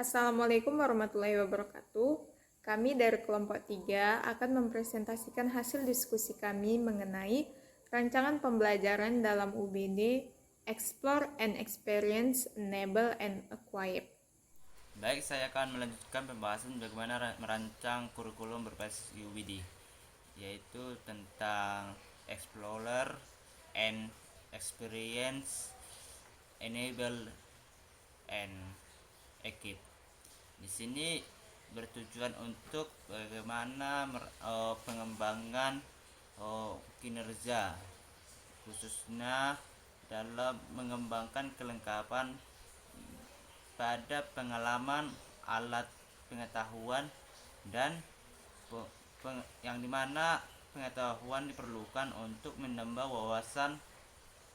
Assalamualaikum warahmatullahi wabarakatuh. Kami dari kelompok 3 akan mempresentasikan hasil diskusi kami mengenai rancangan pembelajaran dalam UBD Explore and Experience, Enable and Acquire. Baik, saya akan melanjutkan pembahasan bagaimana merancang kurikulum berbasis UBD, yaitu tentang Explorer and Experience, Enable and Equip. Di sini bertujuan untuk bagaimana pengembangan kinerja, khususnya dalam mengembangkan kelengkapan pada pengalaman, alat pengetahuan, dan yang dimana pengetahuan diperlukan untuk menambah wawasan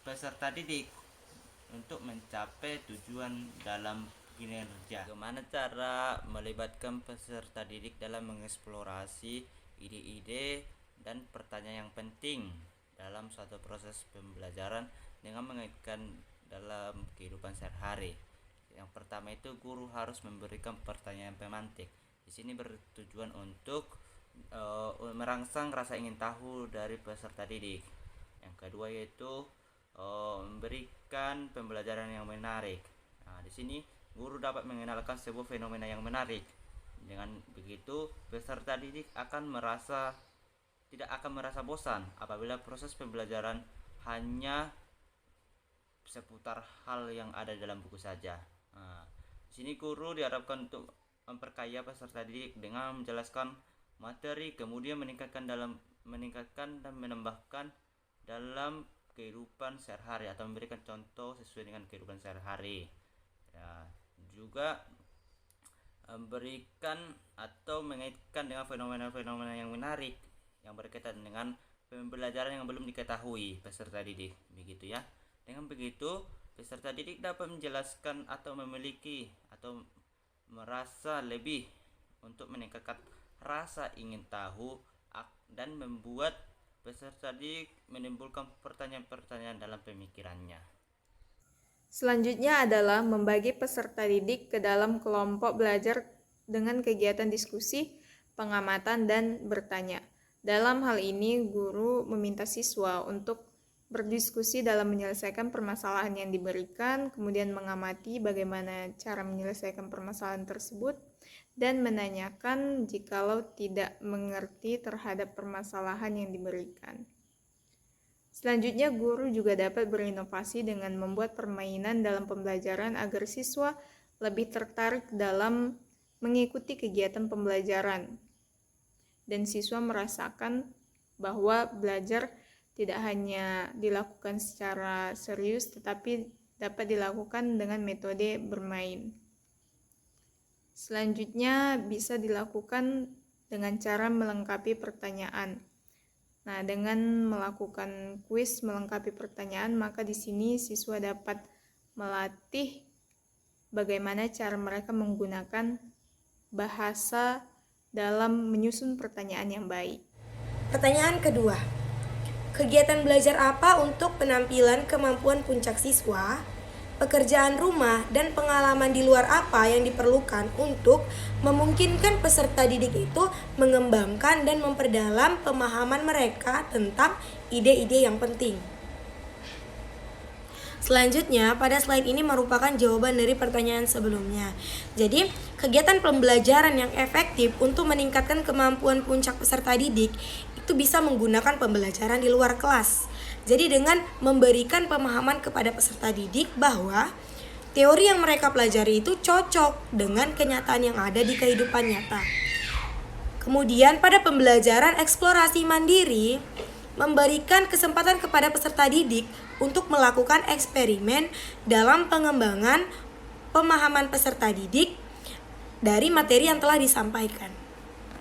peserta didik untuk mencapai tujuan dalam kinerja. Bagaimana cara melibatkan peserta didik dalam mengeksplorasi ide-ide dan pertanyaan yang penting dalam suatu proses pembelajaran dengan mengaitkan dalam kehidupan sehari-hari. Yang pertama itu, guru harus memberikan pertanyaan pemantik. Di sini bertujuan untuk merangsang rasa ingin tahu dari peserta didik. Yang kedua yaitu memberikan pembelajaran yang menarik. Nah, di sini guru dapat mengenalkan sebuah fenomena yang menarik. Dengan begitu, peserta didik tidak akan merasa bosan apabila proses pembelajaran hanya seputar hal yang ada dalam buku saja. Nah, di sini guru diharapkan untuk memperkaya peserta didik dengan menjelaskan materi, kemudian meningkatkan dan menambahkan dalam kehidupan sehari-hari atau memberikan contoh sesuai dengan kehidupan sehari-hari. Ya, juga memberikan atau mengaitkan dengan fenomena-fenomena yang menarik yang berkaitan dengan pembelajaran yang belum diketahui peserta didik, begitu ya. Dengan begitu, peserta didik dapat menjelaskan atau memiliki atau merasa lebih untuk meningkatkan rasa ingin tahu dan membuat peserta didik menimbulkan pertanyaan-pertanyaan dalam pemikirannya. Selanjutnya adalah membagi peserta didik ke dalam kelompok belajar dengan kegiatan diskusi, pengamatan, dan bertanya. Dalam hal ini, guru meminta siswa untuk berdiskusi dalam menyelesaikan permasalahan yang diberikan, kemudian mengamati bagaimana cara menyelesaikan permasalahan tersebut, dan menanyakan jikalau tidak mengerti terhadap permasalahan yang diberikan. Selanjutnya, guru juga dapat berinovasi dengan membuat permainan dalam pembelajaran agar siswa lebih tertarik dalam mengikuti kegiatan pembelajaran, dan siswa merasakan bahwa belajar tidak hanya dilakukan secara serius, tetapi dapat dilakukan dengan metode bermain. Selanjutnya bisa dilakukan dengan cara melengkapi pertanyaan. Nah, dengan melakukan kuis melengkapi pertanyaan, maka di sini siswa dapat melatih bagaimana cara mereka menggunakan bahasa dalam menyusun pertanyaan yang baik. Pertanyaan kedua, kegiatan belajar apa untuk penampilan kemampuan puncak siswa? Pekerjaan rumah dan pengalaman di luar apa yang diperlukan untuk memungkinkan peserta didik itu mengembangkan dan memperdalam pemahaman mereka tentang ide-ide yang penting. Selanjutnya, pada slide ini merupakan jawaban dari pertanyaan sebelumnya. Jadi, kegiatan pembelajaran yang efektif untuk meningkatkan kemampuan puncak peserta didik itu bisa menggunakan pembelajaran di luar kelas. Jadi dengan memberikan pemahaman kepada peserta didik bahwa teori yang mereka pelajari itu cocok dengan kenyataan yang ada di kehidupan nyata. Kemudian pada pembelajaran eksplorasi mandiri, memberikan kesempatan kepada peserta didik untuk melakukan eksperimen dalam pengembangan pemahaman peserta didik dari materi yang telah disampaikan.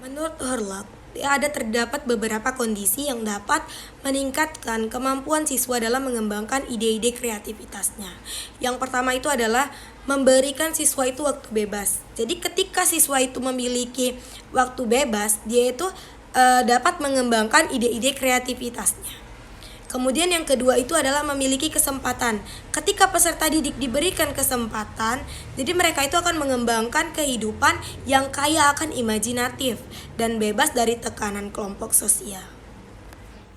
Menurut Hurlock, terdapat beberapa kondisi yang dapat meningkatkan kemampuan siswa dalam mengembangkan ide-ide kreativitasnya. Yang pertama itu adalah memberikan siswa itu waktu bebas. Jadi ketika siswa itu memiliki waktu bebas, dia itu dapat mengembangkan ide-ide kreativitasnya. Kemudian yang kedua itu adalah memiliki kesempatan. Ketika peserta didik diberikan kesempatan, jadi mereka itu akan mengembangkan kehidupan yang kaya akan imajinatif dan bebas dari tekanan kelompok sosial.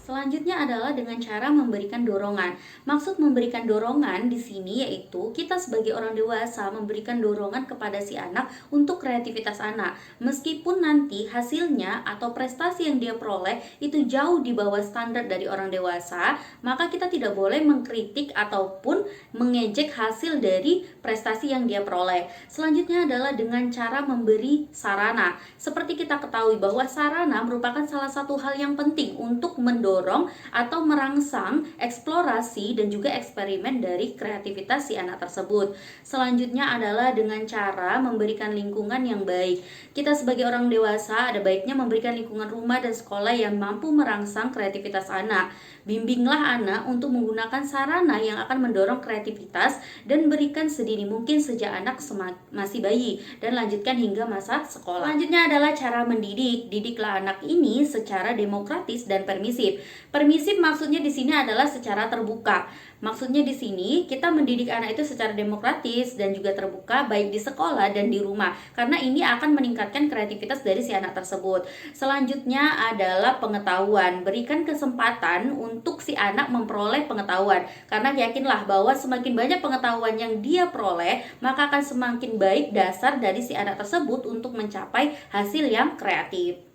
Selanjutnya adalah dengan cara memberikan dorongan. Maksud memberikan dorongan di sini yaitu kita sebagai orang dewasa memberikan dorongan kepada si anak untuk kreativitas anak. Meskipun nanti hasilnya atau prestasi yang dia peroleh itu jauh di bawah standar dari orang dewasa, maka kita tidak boleh mengkritik ataupun mengejek hasil dari prestasi yang dia peroleh. Selanjutnya adalah dengan cara memberi sarana. Seperti kita ketahui bahwa sarana merupakan salah satu hal yang penting untuk mendorong atau merangsang eksplorasi dan juga eksperimen dari kreativitas si anak tersebut. Selanjutnya adalah dengan cara memberikan lingkungan yang baik. Kita sebagai orang dewasa ada baiknya memberikan lingkungan rumah dan sekolah yang mampu merangsang kreativitas anak. Bimbinglah anak untuk menggunakan sarana yang akan mendorong kreativitas dan berikan sedini mungkin sejak anak masih bayi dan lanjutkan hingga masa sekolah. Selanjutnya adalah cara mendidik. Didiklah anak ini secara demokratis dan permisif. Permisif maksudnya di sini adalah secara terbuka. Maksudnya di sini kita mendidik anak itu secara demokratis dan juga terbuka baik di sekolah dan di rumah karena ini akan meningkatkan kreativitas dari si anak tersebut. Selanjutnya adalah pengetahuan. Berikan kesempatan untuk si anak memperoleh pengetahuan karena yakinlah bahwa semakin banyak pengetahuan yang dia peroleh maka akan semakin baik dasar dari si anak tersebut untuk mencapai hasil yang kreatif.